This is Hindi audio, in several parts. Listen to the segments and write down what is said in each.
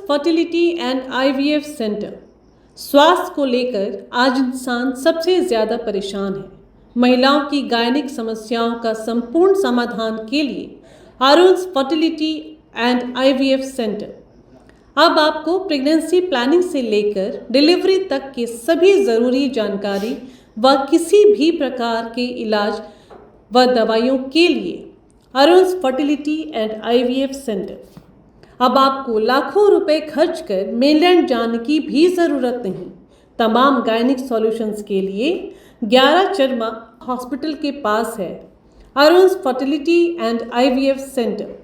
Fertility and IVF centre. स्वास्थ्य को लेकर आज इंसान सबसे ज़्यादा परेशान है। महिलाओं की गायनिक समस्याओं का संपूर्ण समाधान के लिए अरुण्स फर्टिलिटी एंड आईवीएफ सेंटर अब आपको प्रेगनेंसी प्लानिंग से लेकर डिलीवरी तक की सभी ज़रूरी जानकारी व किसी भी प्रकार के इलाज व दवाइयों के लिए अरुण्स फर्टिलिटी एंड आईवीएफ सेंटर। अब आपको लाखों रुपए खर्च कर मेनलैंड जाने की भी ज़रूरत नहीं। तमाम गायनिक सॉल्यूशंस के लिए 11 चरमा हॉस्पिटल के पास है अरुण्स फर्टिलिटी एंड आईवीएफ सेंटर।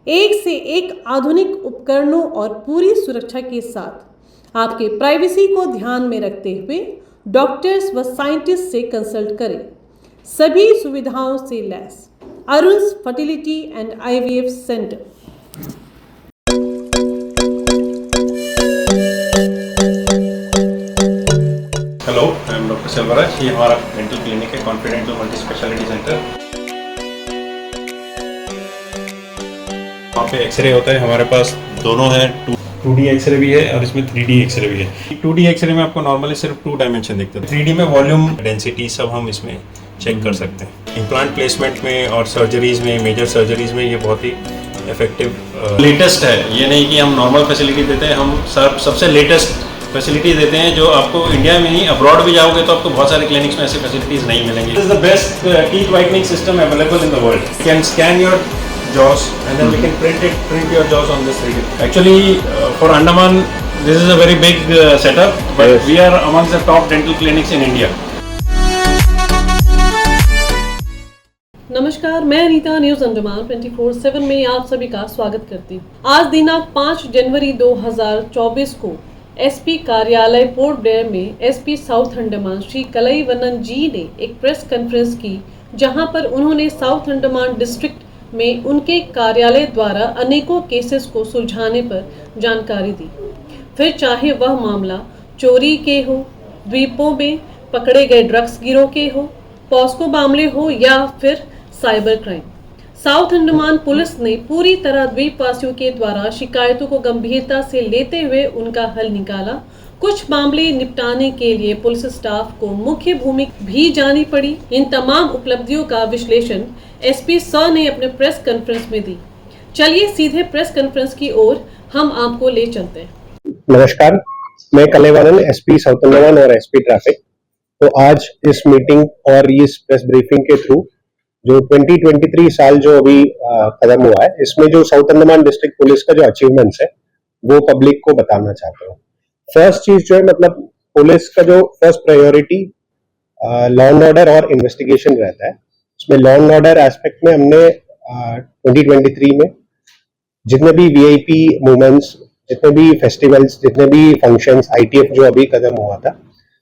एक से एक आधुनिक उपकरणों और पूरी सुरक्षा के साथ आपके प्राइवेसी को ध्यान में रखते हुए डॉक्टर्स व साइंटिस्ट से कंसल्ट करें। सभी सुविधाओं से लैस Arun's fertility and IVF centre. Hello, I am doctor Selvaraj. ये हमारा डेंटल क्लिनिक है, कॉन्फिडेंटल मल्टी स्पेशलिटी सेंटर। वहाँ पे एक्सरे होता है, हमारे पास दोनों है। 2D एक्सरे भी है और इसमें 3D एक्सरे भी है। 2D एक्सरे में आपको नॉर्मली सिर्फ 2 डायमेंशन दिखते हैं। 3D में वॉल्यूम, डेंसिटी सब हम इसमें चेक कर सकते हैं। इम्प्लांट प्लेसमेंट में और सर्जरीज में, मेजर सर्जरीज में ये बहुत ही इफेक्टिव लेटेस्ट है। ये नहीं कि हम नॉर्मल फैसिलिटी देते हैं, हम सबसे लेटेस्ट फैसिलिटी देते हैं जो आपको इंडिया में ही, अब्रॉड भी जाओगे तो आपको बहुत सारे क्लिनिक्स में ऐसी फैसिलिटीज नहीं मिलेंगी। This is the best teeth whitening system available in the world. You can scan your jaws and then we can print your jaws on this 3D. Actually, for Andaman, this is a very big setup, but yes, we are amongst the top dental clinics in India. नमस्कार, मैं अनीता न्यूज अंडमान 24/7 में आप सभी का स्वागत करती हूँ। आज दिनांक 5 जनवरी 2024 को एसपी कार्यालय पोर्ट ब्लेयर में एसपी साउथ अंडमान श्री कलईवन्नन जी ने एक प्रेस कॉन्फ्रेंस की, जहां पर उन्होंने साउथ अंडमान डिस्ट्रिक्ट में उनके कार्यालय द्वारा अनेकों केसेस को सुलझाने पर जानकारी दी। फिर चाहे वह मामला चोरी के हो, द्वीपों में पकड़े गए ड्रग्स गिरोह के हो, पॉस्को मामले हो या फिर cyber crime, south Andaman police ने पूरी तरह द्वीपवासियों के द्वारा शिकायतों को गंभीरता से लेते हुए उनका हल निकाला। कुछ मामले निपटाने के लिए पुलिस स्टाफ को मुख्य भूमिका भी जानी पड़ी। इन तमाम उपलब्धियों का विश्लेषण एसपी सर ने अपने प्रेस कॉन्फ्रेंस में दी। चलिए सीधे प्रेस कॉन्फ्रेंस की ओर हम आपको ले चलते हैं। नमस्कार, मैं कलईवन्नन, एसपी साउथ अंडमान और एसपी ट्रैफिक। तो आज इस मीटिंग और इस प्रेस ब्रीफिंग के थ्रू जो 2023 साल जो अभी खत्म हुआ है, इसमें जो साउथ अंडमान डिस्ट्रिक्ट पुलिस का जो अचीवमेंट्स है वो पब्लिक को बताना चाहता हूँ। फर्स्ट चीज जो है, मतलब पुलिस का जो first priority law and order और इन्वेस्टिगेशन रहता है। उसमें लॉ एंड ऑर्डर एस्पेक्ट में हमने 2023 में जितने भी वीआईपी मूवमेंट्स, जितने भी फेस्टिवल्स, जितने भी फंक्शंस, आईटीएफ जो अभी खत्म हुआ था,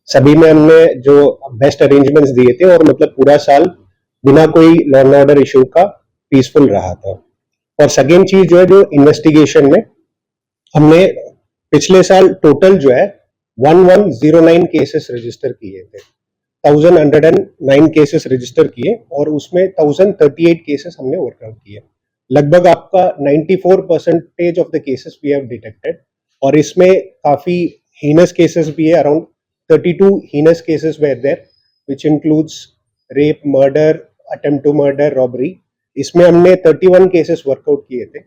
सभी में हमने जो बेस्ट अरेंजमेंट्स दिए थे और मतलब पूरा साल बिना कोई लॉ एंड ऑर्डर इशू का पीसफुल रहा था। और सेकेंड चीज जो है, जो इन्वेस्टिगेशन में हमने पिछले साल टोटल जो है 1109 केसेस रजिस्टर किए थे, 1109 केसेस रजिस्टर किए और उसमें 1038 केसेस हमने वर्कआउट किए। लगभग आपका 94% off the cases we have detected. और इसमें काफी हीनस केसेस भी है, around 32 heinous cases were there, which includes rape, murder, attempt to murder, robbery. इसमें हमने 31 केसेस वर्कआउट किए थे,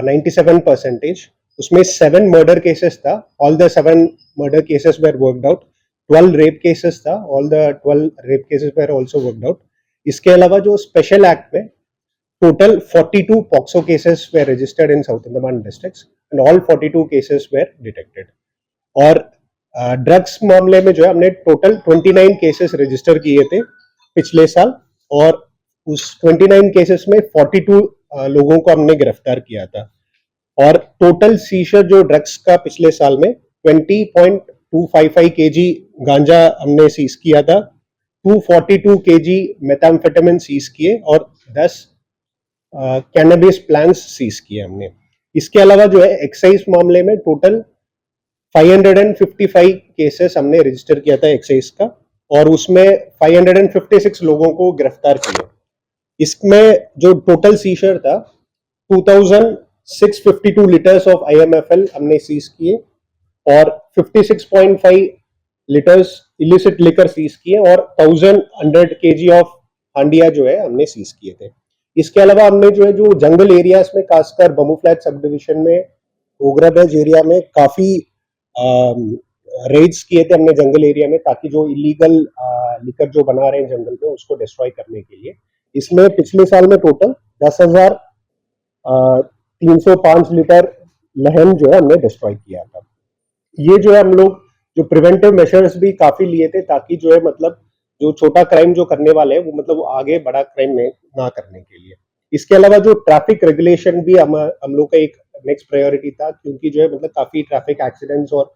97%। उसमें 7 मर्डर केसेस था, all the 7 murder cases were worked out. 12 rape cases था, all the 12 rape cases were also worked out. इसके अलावा जो स्पेशल एक्ट में total 42 POCSO cases were registered in south Andaman districts and all 42 cases were detected. और ड्रग्स मामले में जो है, हमने टोटल 29 केसेस रजिस्टर किए थे पिछले साल और उस 29 केसेस में 42 लोगों को हमने गिरफ्तार किया था। और टोटल सीजर जो ड्रग्स का पिछले साल में 20.255 केजी गांजा हमने सीज किया था, 242 केजी मेथाम्फेटामिन सीज किए और 10 कैनबिस प्लांट्स सीज किए हमने। इसके अलावा जो है एक्साइज मामले में टोटल 555 केसेस हमने रजिस्टर किया था एक्साइज का और उसमें 556 लोगों को गिरफ्तार किया। इसमें जो टोटल सीजर था 652 लीटर्स ऑफ IMFL हमने सीज किए और 56.5 लीटर्स इलिसिट लिकर सीज किए और 1100 kg ऑफ हांडिया जो है हमने सीज किए थे। इसके अलावा हमने जो है जो जंगल एरियाज में, खासकर बमू फ्लैट सब डिविजन में, ओग्राबेज एरिया में काफी रेड्स किए थे हमने जंगल एरिया में, ताकि जो इलीगल लिकर जो बना रहे हैं जंगल में उसको डिस्ट्रॉय करने के लिए। इसमें पिछले साल में टोटल 10,305 लीटर लहन जो है हमने डिस्ट्रॉय किया था। ये जो है हम लोग जो प्रिवेंटिव मेजर्स भी काफी लिए थे, ताकि जो है मतलब जो छोटा क्राइम जो करने वाले हैं वो मतलब आगे बड़ा क्राइम ना करने के लिए। इसके अलावा जो ट्रैफिक रेगुलेशन भी हम लोग का एक नेक्स्ट प्रायोरिटी था, क्योंकि जो है मतलब काफी ट्रैफिक एक्सीडेंट्स और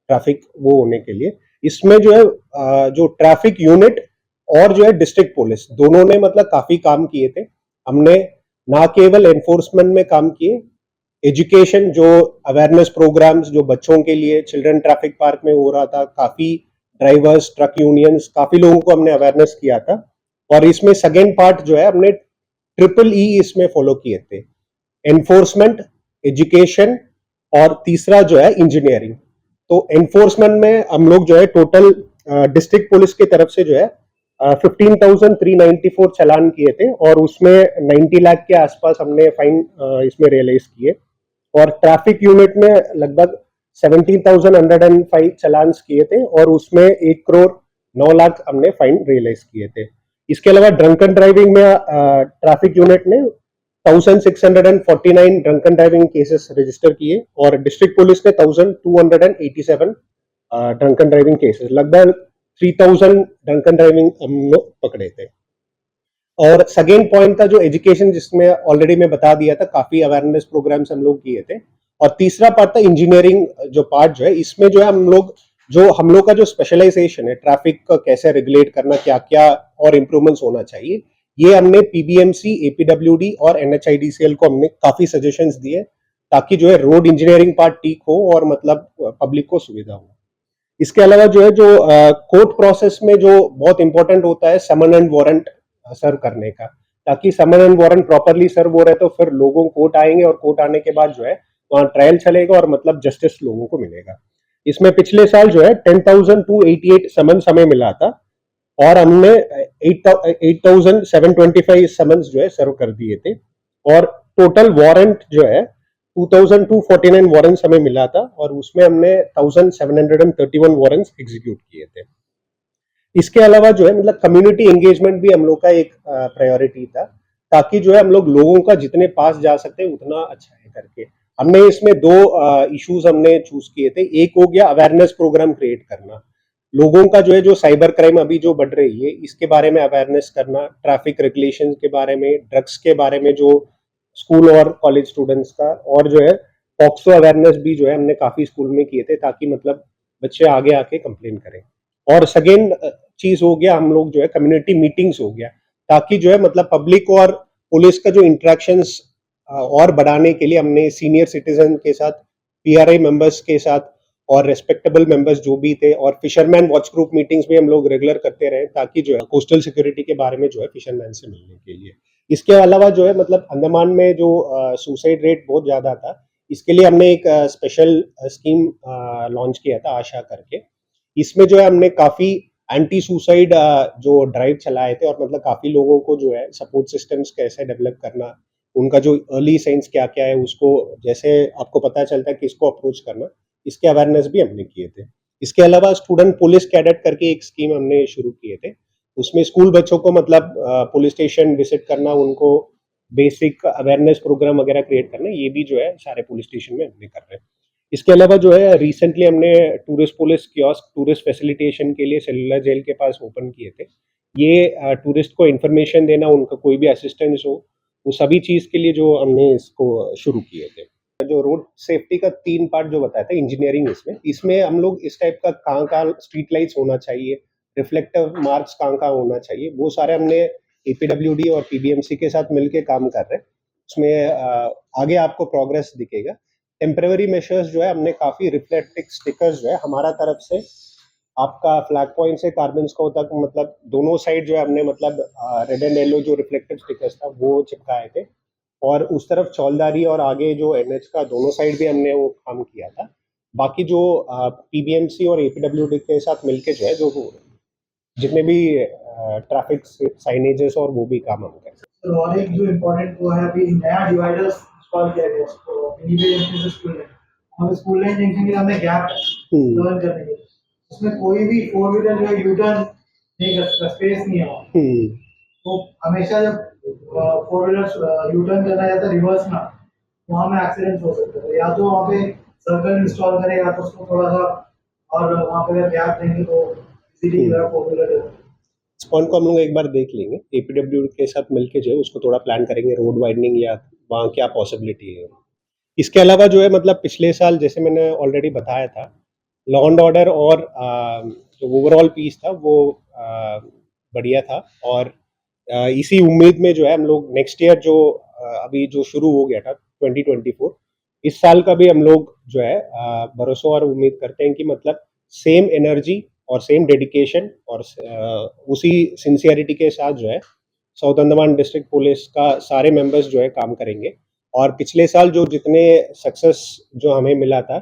ट्रैफिक वो होने के लिए इसमें जो है जो ट्रैफिक यूनिट और जो है डिस्ट्रिक्ट पुलिस दोनों ने मतलब काफी काम किए थे। हमने ना केवल एनफोर्समेंट में काम किए, एजुकेशन जो अवेयरनेस प्रोग्राम्स जो बच्चों के लिए चिल्ड्रन ट्रैफिक पार्क में हो रहा था, काफी ड्राइवर्स, ट्रक यूनियंस, काफी लोगों को हमने अवेयरनेस किया था। और इसमें सेकेंड पार्ट जो है हमने EEE इसमें फॉलो किए थे, एनफोर्समेंट, एजुकेशन और तीसरा जो है इंजीनियरिंग। तो एनफोर्समेंट में हम लोग जो है टोटल डिस्ट्रिक्ट पुलिस की तरफ से जो है 15,394 चालान किए थे और उसमें 90 लाख के आसपास हमने फाइन इसमें रियलाइज किए। और ट्रैफिक यूनिट में लगभग 17,105 चालान किए थे और उसमें 1 करोड़ 9 लाख हमने फाइन रियलाइज किए थे। इसके अलावा ड्रंकन ड्राइविंग में ट्रैफिक यूनिट ने 1,649 ड्रंकन ड्राइविंग केसेस रजिस्टर किए और डिस्ट्रिक्ट पुलिस ने 1,287 ड्रंकन ड्राइविंग केसेस, लगभग 3,000 ड्रंकन ड्राइविंग हम लोग पकड़े थे। और सेकेंड पॉइंट था जो एजुकेशन, जिसमें ऑलरेडी मैं बता दिया था, काफी अवेयरनेस प्रोग्राम्स हम लोग किए थे। और तीसरा पार्ट था इंजीनियरिंग जो पार्ट जो है, इसमें जो है हम लोग का जो स्पेशलाइजेशन है ट्रैफिक का कैसे रेगुलेट करना, क्या क्या और इम्प्रूवमेंट्स होना चाहिए, ये हमने PBMC, APWD और NHIDCL को हमने काफी सजेशंस दिए, ताकि जो है रोड इंजीनियरिंग पार्ट ठीक हो और मतलब पब्लिक को सुविधा हो। इसके अलावा जो है जो कोर्ट प्रोसेस में जो बहुत इंपॉर्टेंट होता है समन एंड वारंट सर्व करने का, ताकि समन एंड वारंट प्रॉपरली सर्व हो रहा है तो फिर लोगों कोर्ट आएंगे और कोर्ट आने के बाद जो है वहां ट्रायल चलेगा और मतलब जस्टिस लोगों को मिलेगा। इसमें पिछले साल जो है 10,288 समन्स हमें मिला था और हमने 8,725 समन्स जो है सर्व कर दिए थे और टोटल वारंट जो है 2,249 वारंट्स हमें मिला था और उसमें हमने 1,731 वारंट्स एग्जीक्यूट किए थे। इसके अलावा जो है मतलब कम्युनिटी एंगेजमेंट भी हम लोग का एक प्रायोरिटी था, ताकि जो है हम लोग लोगों का जितने पास जा सकते हैं उतना अच्छा है करके। हमने इसमें 2 इश्यूज हमने चूज किए थे। एक हो गया अवेयरनेस प्रोग्राम क्रिएट करना, लोगों का जो है जो साइबर क्राइम अभी जो बढ़ रही है इसके बारे में अवेयरनेस करना, ट्रैफिक रेगुलेशन के बारे में, ड्रग्स के बारे में जो स्कूल और कॉलेज स्टूडेंट्स का, और जो है पॉक्सो अवेयरनेस भी जो है हमने काफी स्कूल में किए थे, ताकि मतलब बच्चे आगे आके कंप्लेन करें। और सेकेंड चीज हो गया हम लोग जो है कम्युनिटी मीटिंग्स हो गया, ताकि जो है मतलब पब्लिक और पुलिस का जो इंटरेक्शंस और बढ़ाने के लिए हमने सीनियर सिटीजन के साथ, PRI मेंबर्स के साथ और रेस्पेक्टेबल मेंबर्स जो भी थे, और फिशरमैन वॉच ग्रुप मीटिंग्स भी हम लोग रेगुलर करते रहे, ताकि जो है कोस्टल सिक्योरिटी के बारे में जो है फिशरमैन से मिलने के लिए। इसके अलावा जो है मतलब अंडमान में जो सुसाइड रेट बहुत ज्यादा था, इसके लिए हमने एक स्पेशल स्कीम लॉन्च किया था आशा करके। इसमें जो है हमने काफी एंटी सुसाइड जो ड्राइव चलाए थे और मतलब काफी लोगों को जो है सपोर्ट सिस्टम्स कैसे डेवलप करना, उनका जो अर्ली साइंस क्या क्या है उसको जैसे आपको पता चलता है किसको अप्रोच करना, इसके अवेयरनेस भी हमने किए थे। इसके अलावा स्टूडेंट पुलिस कैडेट करके एक स्कीम हमने शुरू किए थे, उसमें स्कूल बच्चों को मतलब पुलिस स्टेशन विजिट करना, उनको बेसिक अवेयरनेस प्रोग्राम वगैरह क्रिएट करना, ये भी जो है सारे पुलिस स्टेशन में हमने कर रहे हैं। इसके अलावा जो है रिसेंटली हमने tourist police kiosk, tourist facilitation के लिए सेलुलर जेल के पास ओपन किए थे। ये टूरिस्ट को इन्फॉर्मेशन देना, उनका कोई भी असिस्टेंस हो, वो सभी चीज के लिए जो हमने इसको शुरू किए थे। जो रोड सेफ्टी का 3 पार्ट जो बताया था इंजीनियरिंग, इसमें हम लोग इस टाइप का कहाँ स्ट्रीट लाइट्स होना चाहिए, रिफ्लेक्टिव मार्क्स कहाँ होना चाहिए, वो सारे हमने APWD और PBMC के साथ मिलके काम कर रहे हैं। उसमें आगे आपको प्रोग्रेस दिखेगा। टेम्परेरी मेजर्स जो है हमने काफी रिफ्लेक्टिव स्टिकर्स जो है हमारा तरफ से आपका फ्लैग पॉइंट से कार्बन स्कोर तक, मतलब दोनों साइड जो है हमने मतलब रेड एंड येलो जो रिफ्लेक्टिव स्टिकर्स था वो चिपकाए थे। और उस तरफ चौलदारी और आगे जो NH का दोनों साइड भी हमने वो काम किया था। बाकी जो PBMC और APWD के साथ मिलके जो है जो जितने भी ट्रैफिक साइनेजेस और वो भी काम हम कर सकते हैं। तो और एक जो इम्पोर्टेंट वो है, अभी नया डिवाइडर्स इंस्टॉल किया गया है, तो मिनी स्कूल है, हम स्कूल लाइन जंक्शन के सामने गैप टर्न करने के लिए, उसमें कोई भी 4 व्हीलर जो यू टर्न नहीं कर सकता, स्पेस नहीं है वहाँ। तो हमेशा जब 4 व्हीलर यू टर्न करना जाता है रिवर्स में, वहाँ में एक्सीडेंट हो सकता है। या तो वहाँ पे सर्कल इंस्टॉल करें या तो उसको थोड़ा सा और वहाँ पे अगर गैप देंगे तो इजीली 4 व्हीलर इस पॉइंट को हम लोग एक बार देख लेंगे, APWD के साथ मिलके जो है उसको थोड़ा प्लान करेंगे, रोड वाइडनिंग या वहाँ क्या पॉसिबिलिटी है। इसके अलावा जो है मतलब पिछले साल जैसे मैंने ऑलरेडी बताया था, लॉ एंड ऑर्डर और जो ओवरऑल पीस था वो बढ़िया था। और इसी उम्मीद में जो है हम लोग नेक्स्ट ईयर जो अभी जो शुरू हो गया था 2024, इस साल का भी हम लोग जो है भरोसा और उम्मीद करते हैं कि मतलब सेम एनर्जी और सेम डेडिकेशन और उसी सिंसियरिटी के साथ जो है साउथ अंडमान डिस्ट्रिक्ट पुलिस का सारे मेंबर्स जो है काम करेंगे। और पिछले साल जो जितने सक्सेस जो हमें मिला था,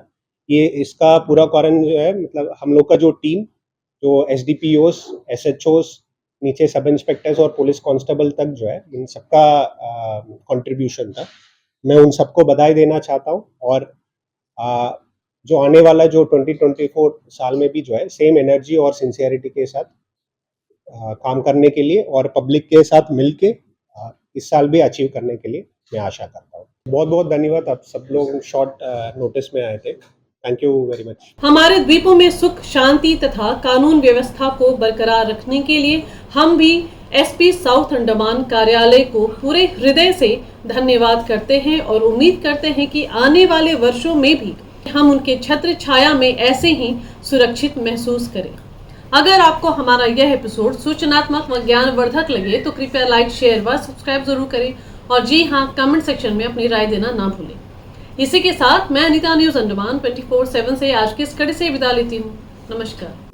ये इसका पूरा कारण जो है मतलब हम लोग का जो टीम, जो SDPOs, SHOs, नीचे सब इंस्पेक्टर्स और पुलिस कांस्टेबल तक जो है इन सबका कंट्रीब्यूशन था। मैं उन सबको बधाई देना चाहता हूँ। और जो आने वाला जो 2024 साल में भी जो है सेम एनर्जी और सिंसियरिटी के साथ काम करने के लिए और पब्लिक के साथ मिलके इस साल भी अचीव करने के लिए मैं आशा करता हूँ। बहुत बहुत धन्यवाद, आप सब लोग शॉर्ट नोटिस में आए थे। Thank you very much. हमारे द्वीपों में सुख, शांति तथा कानून व्यवस्था को बरकरार रखने के लिए हम भी SP साउथ अंडमान कार्यालय को पूरे हृदय से धन्यवाद करते हैं और उम्मीद करते हैं कि आने वाले वर्षों में भी हम उनके छत्र छाया में ऐसे ही सुरक्षित महसूस करें। अगर आपको हमारा यह एपिसोड सूचनात्मक व ज्ञानवर्धक लगे तो कृपया लाइक, शेयर व सब्सक्राइब जरूर करें और जी हाँ, कमेंट सेक्शन में अपनी राय देना ना भूलें। इसी के साथ मैं अनीता न्यूज अंडमान 24/7 से आज की इस कड़ी से विदा लेती हूँ। नमस्कार।